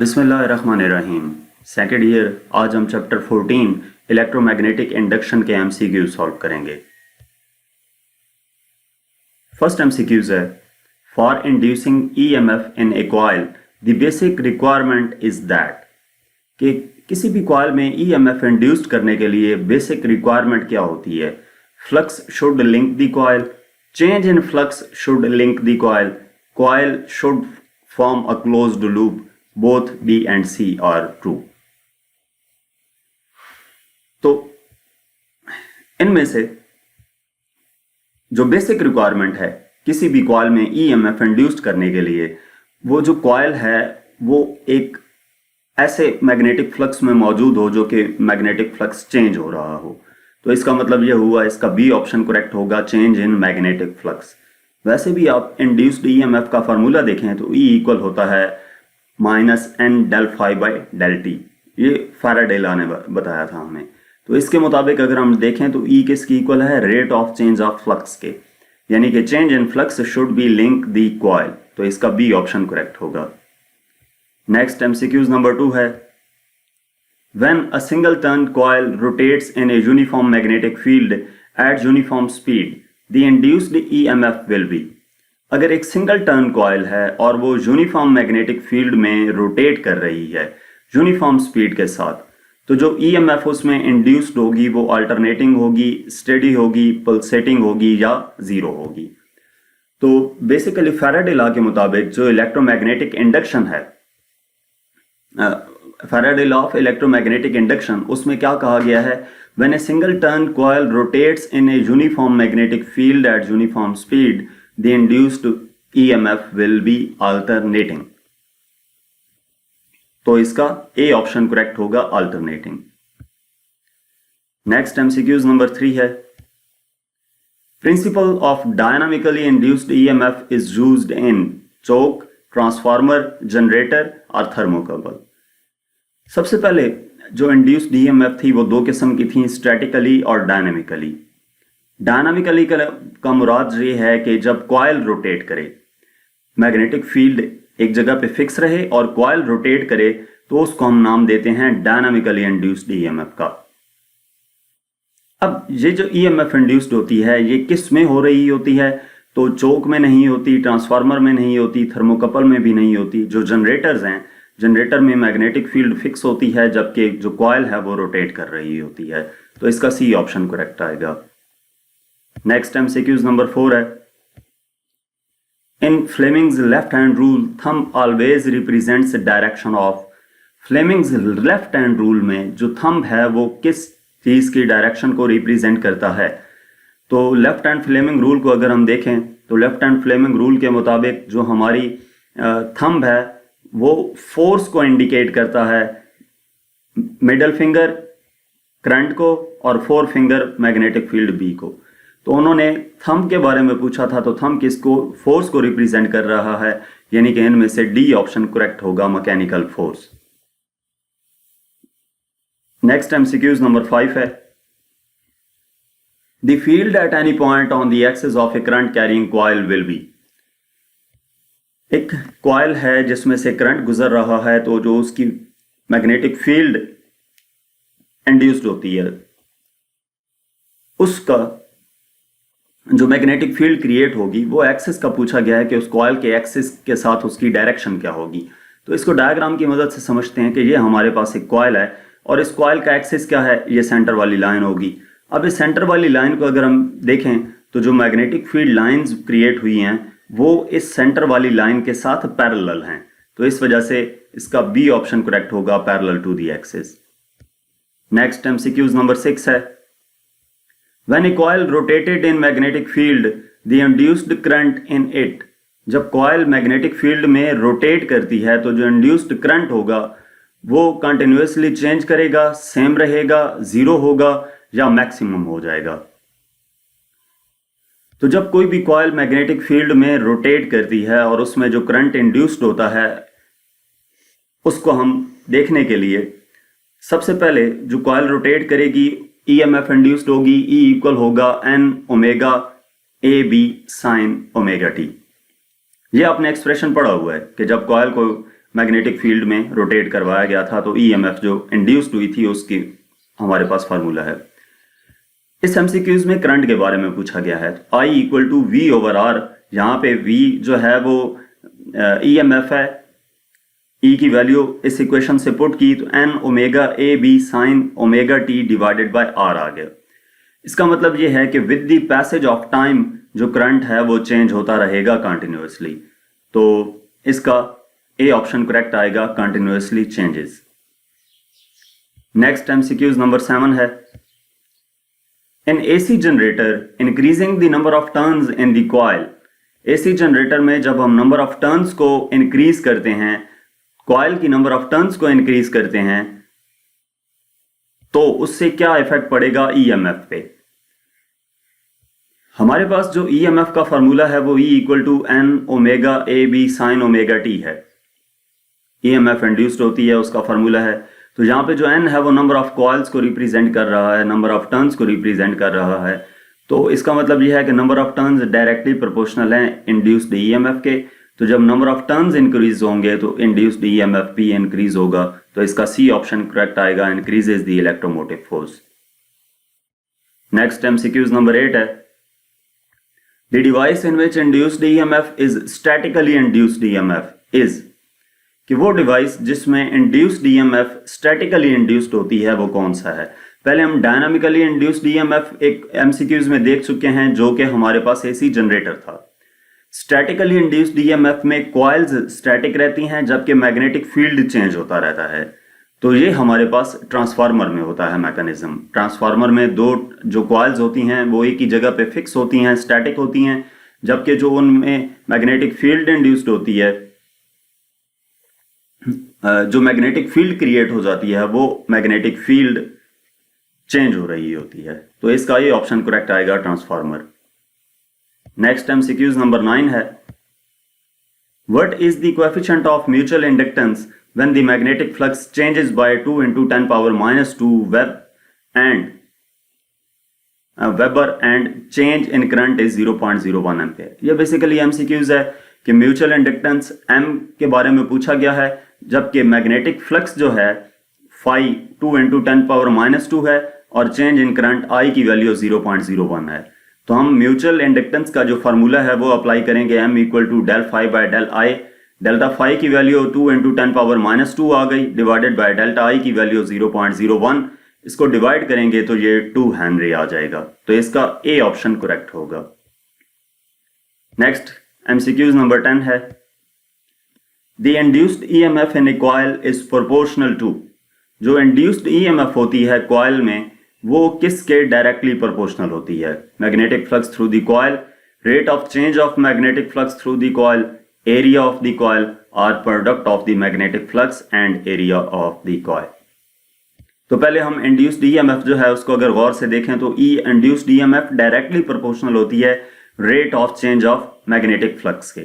बिस्मिल्लाहिर्रहमानिर्रहीम। Second year. आज हम चैप्टर 14 इलेक्ट्रोमैग्नेटिक इंडक्शन के एमसीक्यू सॉल्व करेंगे। फर्स्ट एमसीक्यूज है, for inducing EMF in a coil the basic requirement is that, कि किसी भी कॉइल में ईएमएफ इंड्यूस्ड करने के लिए बेसिक रिक्वायरमेंट क्या होती है। Flux should link the coil, change in flux should link the coil, coil should form a closed loop, both B and C are true। तो इनमें से जो बेसिक रिक्वायरमेंट है किसी भी कॉइल में ईएमएफ इंड्यूस्ड करने के लिए, वो जो कॉइल है वो एक ऐसे मैग्नेटिक फ्लक्स में मौजूद हो जो कि मैग्नेटिक फ्लक्स चेंज हो रहा हो। तो इसका मतलब यह हुआ, इसका बी ऑप्शन करेक्ट होगा, चेंज इन मैग्नेटिक फ्लक्स। वैसे भी आप इंड्यूस्ड ईएमएफ का फार्मूला देखें तो E इक्वल होता है -n del phi by del t। ये फैराडे लॉ ने बताया था हमें। तो इसके मुताबिक अगर हम देखें तो E किसकी इक्वल है, rate of change of flux के, यानी कि change in flux should be link the coil. तो इसका बी ऑप्शन करेक्ट होगा। नेक्स्ट एमसीक्यूज नंबर 2 है, when a single turn coil rotates in a uniform magnetic field at uniform speed the induced EMF will be. अगर एक single turn coil है और वो uniform magnetic field में rotate कर रही है यूनिफॉर्म स्पीड के साथ, तो जो ईएमएफ उसमें इंड्यूस्ड होगी वो अल्टरनेटिंग होगी, स्टेडी होगी, पल्सेटिंग होगी या जीरो होगी। तो बेसिकली फैराडे लॉ के मुताबिक जो इलेक्ट्रोमैग्नेटिक इंडक्शन है, Faraday law of electromagnetic induction, उसमें क्या कहा गया है, when a single turn coil rotates in a uniform magnetic field at uniform speed the induced EMF will be alternating। तो इसका ए ऑप्शन करेक्ट होगा, अल्टरनेटिंग। नेक्स्ट एमसीक्यूज नंबर 3 है, principle of dynamically induced EMF is used in choke, transformer, generator और thermocouple. सबसे पहले जो induced EMF थी वो दो किस्म की थी, स्टैटिकली और डायनामिकली। डायनामिकली का मुराद ये है कि जब कॉइल रोटेट करे, मैग्नेटिक फील्ड एक जगह पे फिक्स रहे और कॉइल रोटेट करे, तो उसको हम नाम देते हैं डायनामिकली इंड्यूस्ड ईएमएफ का। अब ये जो ईएमएफ इंड्यूस्ड होती है ये किस में हो रही होती है, तो चोक में नहीं होती, ट्रांसफार्मर में नहीं होती, थर्मोकपल में भी नहीं होती। जो जनरेटर्स हैं, जनरेटर में मैग्नेटिक फील्ड फिक्स होती है जबकि जो कॉइल है वो रोटेट कर रही होती है। तो इसका सी ऑप्शन करेक्ट आएगा। नेक्स्ट एमसीक्यूज नंबर 4 है, in Fleming's left hand rule thumb always represents direction of. Fleming's left hand rule में जो थंब है वो किस चीज की डायरेक्शन को रिप्रेजेंट करता है। तो लेफ्ट हैंड फ्लेमिंग रूल को अगर हम देखें तो लेफ्ट हैंड फ्लेमिंग रूल के मुताबिक जो हमारी थंब है वो फोर्स को इंडिकेट करता है, मिडल फिंगर करंट को और four finger magnetic field B को। तो उन्होंने थंब के बारे में पूछा था, तो थंब किसको, फोर्स को रिप्रेजेंट कर रहा है, यानी कि इनमें से डी ऑप्शन करेक्ट होगा, mechanical force. Next MCQs number 5 है, the field at any point on the axis of A current carrying coil will be. एक कॉइल है जिसमें से करंट गुजर रहा है, तो जो उसकी मैग्नेटिक फील्ड इंड्यूस्ड होती है, उसका जो मैग्नेटिक फील्ड क्रिएट होगी वो एक्सिस का पूछा गया है कि उस कॉइल के एक्सिस के साथ उसकी डायरेक्शन क्या होगी। तो इसको डायग्राम की मदद से समझते हैं कि ये हमारे पास एक कॉइल है और इस कॉइल का एक्सिस क्या है, ये सेंटर वाली लाइन होगी। अब इस सेंटर वाली लाइन को अगर हम देखें तो जो मैग्नेटिक फील्ड लाइंस क्रिएट हुई हैं वो इस सेंटर वाली लाइन के साथ पैरेलल हैं। तो इस वजह से इसका बी ऑप्शन करेक्ट होगा, parallel to the axis. Next MCQs number 6 है, When a coil rotated in magnetic field, the induced current in it। जब कॉइल मैग्नेटिक फील्ड में रोटेट करती है तो जो इंड्यूस्ड करंट होगा वो कंटिन्यूसली चेंज करेगा, सेम रहेगा, जीरो होगा या मैक्सिमम हो जाएगा। तो जब कोई भी कॉइल मैग्नेटिक फील्ड में रोटेट करती है और उसमें जो करंट इंड्यूस्ड होता है उसको हम देखने के लिए सबसे पहले जो कॉइल रोटेट करेगी EMF इंड्यूस्ड होगी, E इक्वल होगा N omega A B sine omega T. ये आपने एक्सप्रेशन पढ़ा हुआ है कि जब कॉइल को मैग्नेटिक फील्ड में रोटेट करवाया गया था, तो ईएमएफ जो इंड्यूस्ड हुई थी उसकी हमारे पास फार्मूला है। इस एमसीक्यूज में करंट के बारे में पूछा गया है। I equal to V over R, यहाँ पे V जो है वो ईएमएफ है, E की वैल्यू इस इक्वेशन से पुट की तो n omega A B sine omega T divided by R आ गया। इसका मतलब ये है कि with the passage of time जो करंट है वो चेंज होता रहेगा कंटिन्यूअसली, तो इसका ए ऑप्शन करेक्ट आएगा, continuously changes. Next MCQs number 7 है, in AC generator increasing the number of turns in the coil. AC generator में जब हम नंबर ऑफ टर्न्स को इंक्रीज करते हैं, कॉइल की नंबर ऑफ टर्न्स को इंक्रीज करते हैं, तो उससे क्या इफेक्ट पड़ेगा ईएमएफ पे। हमारे पास जो ईएमएफ का फॉर्मूला है वो E equal to N omega A B sine omega T है। ईएमएफ इंड्यूस्ड होती है, उसका फॉर्मूला है। तो यहाँ पे जो n है वो नंबर ऑफ कॉइल्स को रिप्रेजेंट कर रहा है, नंबर ऑफ टर्न्स को रिप्रेजेंट कर रहा है। तो इसका मतलब यह है कि number of turns directly proportional हैं इंड्यूस्ड ईएमएफ के। तो जब नंबर ऑफ टर्न्स इंक्रीज होंगे तो इंड्यूस्ड ईएमएफ भी इंक्रीज होगा, तो इसका सी ऑप्शन करेक्ट आएगा, increases the electromotive force. Next MCQs number 8 है, the device in which induced EMF is statically induced EMF is, कि वो डिवाइस जिसमें इंड्यूस्ड ईएमएफ स्टैटिकली इंड्यूस्ड होती है वो कौन सा है। पहले हम डायनामिकली इंड्यूस्ड ईएमएफ एक एमसीक्यूज में देख चुके हैं जो कि हमारे पास एसी जनरेटर था। स्टैटिकली इंड्यूस्ड ईएमएफ में कॉइल्स स्टैटिक रहती हैं जबकि मैग्नेटिक फील्ड चेंज होता रहता है। तो ये हमारे पास ट्रांसफार्मर में होता है मैकेनिज्म। ट्रांसफार्मर में दो जो कॉइल्स होती हैं वो एक ही जगह पे फिक्स होती हैं, स्टैटिक होती हैं, जबकि जो उनमें मैग्नेटिक फील्ड इंड्यूस्ड होती है, जो मैग्नेटिक फील्ड क्रिएट हो जाती है वो मैग्नेटिक फील्ड चेंज हो रही होती है। तो इसका ये ऑप्शन करेक्ट आएगा, ट्रांसफार्मर। नेक्स्ट एमसीक्यूज नंबर 9 है, what is the coefficient of mutual inductance when the magnetic flux changes by 2 × 10⁻⁻² weber and change in current is 0.01 ampere. ये बेसिकली एमसीक्यूज है कि म्यूचुअल इंडक्टेंस M के बारे में पूछा गया है, जबकि मैग्नेटिक फ्लक्स जो है phi 2 × 10⁻² है और चेंज इन करंट I की वैल्यू 0.01 है। तो हम म्यूचुअल इंडक्टेंस का जो फार्मूला है वो अप्लाई करेंगे, M equal to del phi by del I. Delta phi की वैल्यू 2 × 10⁻² आ गई, डिवाइडेड बाय डेल्टा आई की वैल्यू 0.01। इसको डिवाइड करेंगे तो ये 2 हेनरी आ जाएगा, तो इसका ए ऑप्शन करेक्ट होगा। नेक्स्ट एमसीक्यूज नंबर 10 है, the induced EMF in a coil is proportional to. जो इंड्यूस्ड ईएमएफ होती है कॉइल में वो किसके डायरेक्टली प्रोपोर्शनल होती है। Magnetic flux through the coil, rate of change of magnetic flux through the coil, area of the coil और product of the magnetic flux and area of the coil. तो पहले हम induced EMF जो है उसको अगर गौर से देखें तो E induced EMF directly proportional होती है rate of change of magnetic flux के।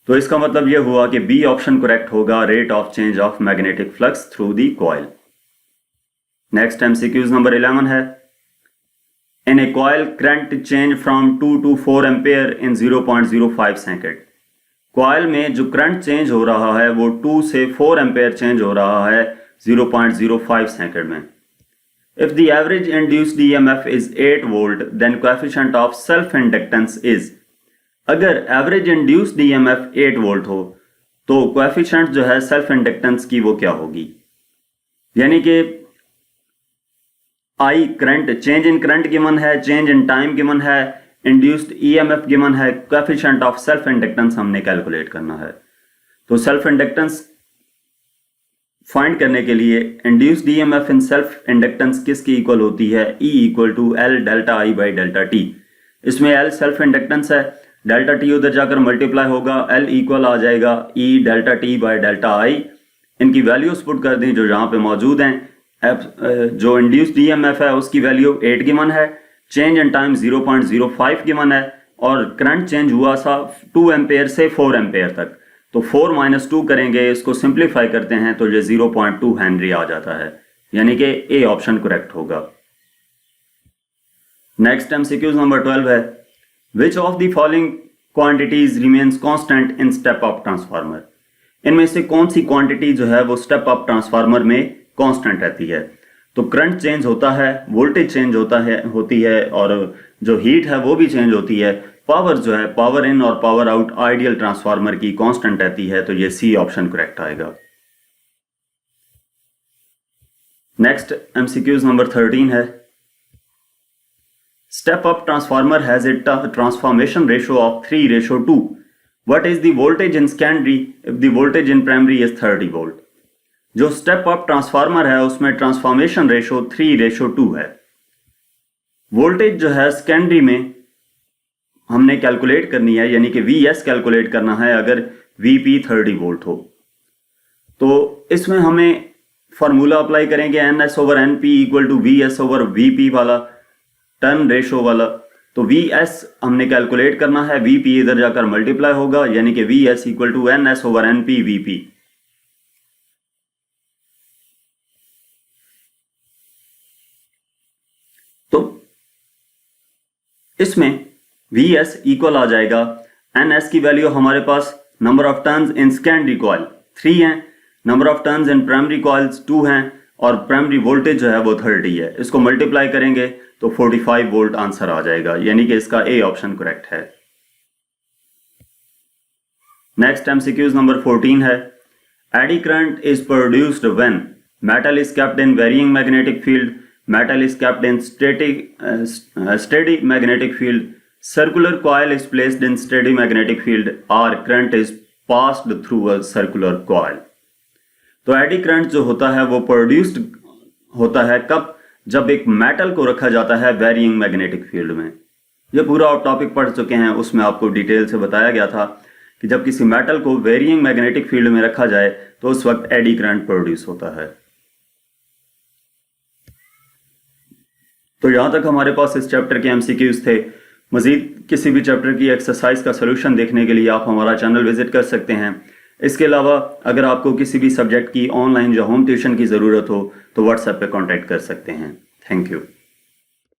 तो इसका मतलब यह हुआ कि बी ऑप्शन करेक्ट होगा, rate of change of magnetic flux through the coil. Next MCQs number 11 है, in a coil current change from 2 to 4 ampere in 0.05 second. Coil में जो करंट चेंज हो रहा है वो 2 से 4 एम्पेयर चेंज हो रहा है 0.05 सेकेंड में। If the average induced EMF is 8 volt, then coefficient of self-inductance is। अगर एवरेज इंड्यूस्ड EMF 8 वोल्ट हो तो कोएफिशिएंट जो है सेल्फ इंडक्टेंस की वो क्या होगी, यानी कि I current, change in current given है, चेंज इन टाइम गिवन है, इंड्यूस्ड EMF गिवन है, कोएफिशिएंट ऑफ सेल्फ इंडक्टेंस हमने कैलकुलेट करना है। तो सेल्फ इंडक्टेंस फाइंड करने के लिए induced EMF in self inductance किसकी इक्वल होती है, E equal to L delta I by delta T. इसमें एल सेल्फ इंडक्टेंस है, डेल्टा टी उधर जाकर मल्टीप्लाई होगा, एल इक्वल आ जाएगा E delta T by delta आई। इनकी वैल्यूज पुट कर दी जो यहाँ पे मौजूद हैं। जो इंड्यूस्ड ईएमएफ है उसकी वैल्यू 8 गिवन है, चेंज इन टाइम 0.05 गिवन है और करंट चेंज हुआ सा 2 एम्पेयर से 4 एम्पेयर तक। तो 4 - 2 करेंगे, इसको सिंप्लीफाई करते हैं तो ये 0.2 हेनरी आ जाता है, यानी कि ए ऑप्शन करेक्ट होगा। नेक्स्ट एमसीक्यूज नंबर 12 है, which of the following quantities remains constant in step up transformer. इनमें से कौन सी क्वांटिटी जो है वो स्टेप अप ट्रांसफार्मर में कांस्टेंट रहती है? तो करंट चेंज होता है, वोल्टेज चेंज होती है और जो हीट है वो भी चेंज होती है। पावर जो है, पावर इन और पावर आउट आइडियल ट्रांसफार्मर की कांस्टेंट रहती है, तो ये सी ऑप्शन करेक्ट आएगा। नेक्स्ट एमसीक्यूज नंबर 13 है, step up transformer has a transformation ratio of 3:2। What is the voltage in secondary if the voltage in primary is 30 volt? जो step up transformer है उसमें ट्रांसफॉर्मेशन रेशियो 3:2 है। Voltage जो है secondary में हमने calculate करनी है, यानी कि Vs कैलकुलेट करना है अगर Vp 30 वोल्ट हो। तो इसमें हमें फॉर्मूला अप्लाई करेंगे NS/NP इक्वल टू VS/VP वाला, टर्न रेशो वाला। तो Vs हमने कैलकुलेट करना है, Vp इधर जाकर मल्टीप्लाई होगा, यानी कि Vs equal to NS/NP Vp। तो इसमें Vs इक्वल आ जाएगा, NS की वैल्यू हमारे पास number of turns in secondary coil 3 हैं, number of turns in primary coils 2 हैं और प्राइमरी वोल्टेज जो है वो 30 है। इसको मल्टीप्लाई करेंगे तो 45 वोल्ट आंसर आ जाएगा, यानी कि इसका ए ऑप्शन करेक्ट है। नेक्स्ट एमसीक्यूज नंबर 14 है, eddy current is produced when metal is kept in varying magnetic field, metal is kept in steady magnetic field, circular coil is placed in steady magnetic field, or current is passed through a circular coil। तो eddy current जो होता है वो produced होता है कब? जब एक मेटल को रखा जाता है वेरिइंग मैग्नेटिक फील्ड में। ये पूरा आप टॉपिक पढ़ चुके हैं, उसमें आपको डिटेल से बताया गया था कि जब किसी मेटल को वेरिइंग मैग्नेटिक फील्ड में रखा जाए तो उस वक्त एडी करंट प्रोड्यूस होता है। तो यहां तक हमारे पास इस चैप्टर के एमसीक्यूज थे। मजीद किसी भी चैप्टर की एक्सरसाइज का सलूशन देखने के लिए आप हमारा चैनल विजिट कर सकते हैं। इसके अलावा अगर आपको किसी भी सब्जेक्ट की ऑनलाइन या होम ट्यूशन की ज़रूरत हो तो व्हाट्सएप पे कांटेक्ट कर सकते हैं। Thank you.